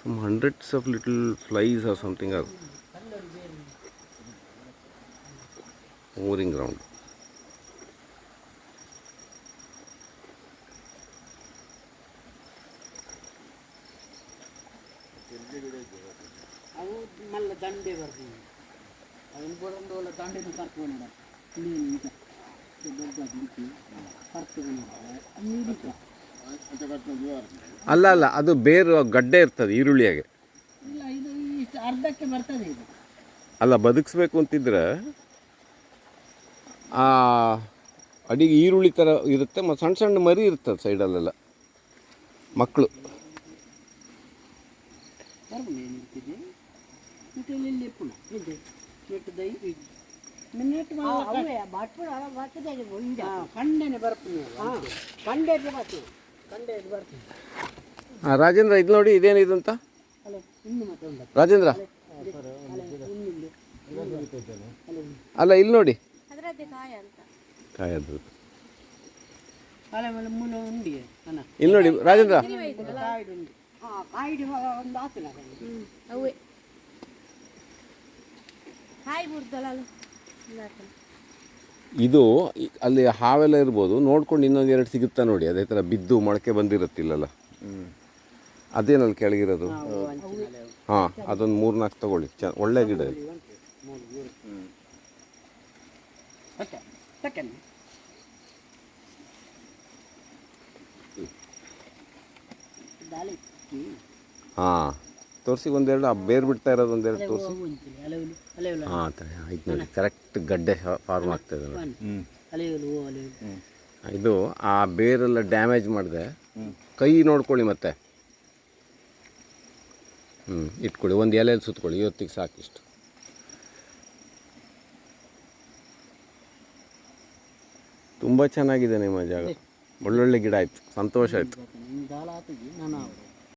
Some hundreds of little flies or something are moving around. ಅವು ಮಲ್ಲ ದಂಡೆ ಬರ್ತೀನಿ ಅವನು ಬರೋದು ದಂಡೆನ ಕರ್ಕೊಂಡು ಅಲ್ಲ ಅಲ್ಲ, ಅದು ಬೇರು ಗಡ್ಡೆ ಇರ್ತದೆ ಈರುಳ್ಳಿಯಾಗೆ. ಇಲ್ಲ, ಇದು ಇಷ್ಟು ಅರ್ಧಕ್ಕೆ ಬರ್ತದೆ ಇದು. ಅಲ್ಲ, ಬದುಕಿಸ್ಬೇಕು ಅಂತಿದ್ರೆ ಆ ಅಡಿಗೆ ಈರುಳ್ಳಿ ಥರ ಇರುತ್ತೆ, ಮತ್ತು ಸಣ್ಣ ಸಣ್ಣ ಮರಿ ಇರ್ತದೆ ಸೈಡಲ್ಲೆಲ್ಲ ಮಕ್ಕಳು. ರಾಜೇಂದ್ರ, ಇದು ನೋಡಿ, ಇದೇನಿದು ಅಂತ ರಾಜೇಂದ್ರ? ಅಲ್ಲ, ಇಲ್ಲಿ ನೋಡಿ, ಕಾಯದ್ದು. ಇಲ್ಲಿ ನೋಡಿ ರಾಜೇಂದ್ರ, ಇದು ಅಲ್ಲಿ ಹಾವೆಲ್ಲ ಇರ್ಬೋದು, ನೋಡ್ಕೊಂಡು ಇನ್ನೊಂದು ಎರಡು ಸಿಗುತ್ತಾ ನೋಡಿ. ಅದೇ ಥರ ಬಿದ್ದು ಮೊಳಕೆ ಬಂದಿರುತ್ತಿಲ್ಲಲ್ಲ, ಅದೇನಲ್ಲಿ ಕೆಳಗಿರೋದು. ಹಾಂ, ಅದೊಂದು 3-4 ತಗೊಳ್ಳಿ, ಒಳ್ಳೆ ಗಿಡ ಇದು. ಹಾಂ, ತೋರಿಸಿ ಒಂದೆರಡು. ಆ ಬೇರು ಬಿಡ್ತಾ ಇರೋದು ಒಂದೆರಡು ತೋರಿಸಿ. ಹಾಂ, ಆಯ್ತು ನೋಡಿ, ಕರೆಕ್ಟ್ ಗಡ್ಡೆ ಫಾರ್ಮ್ ಆಗ್ತಾಯಿದೆ ನೋಡಿ. ಇದು ಆ ಬೇರೆಲ್ಲ ಡ್ಯಾಮೇಜ್ ಮಾಡಿದೆ. ಕೈ ನೋಡ್ಕೊಳ್ಳಿ ಮತ್ತೆ. ಇಟ್ಕೊಳ್ಳಿ, ಒಂದು ಎಲೆಯಲ್ಲಿ ಸುತ್ಕೊಳ್ಳಿ, ಇವತ್ತಿಗೆ ಸಾಕಿಷ್ಟು. ತುಂಬ ಚೆನ್ನಾಗಿದೆ ನಿಮ್ಮ ಜಾಗ, ಒಳ್ಳೊಳ್ಳೆ ಗಿಡ ಆಯಿತು, ಸಂತೋಷ ಆಯಿತು.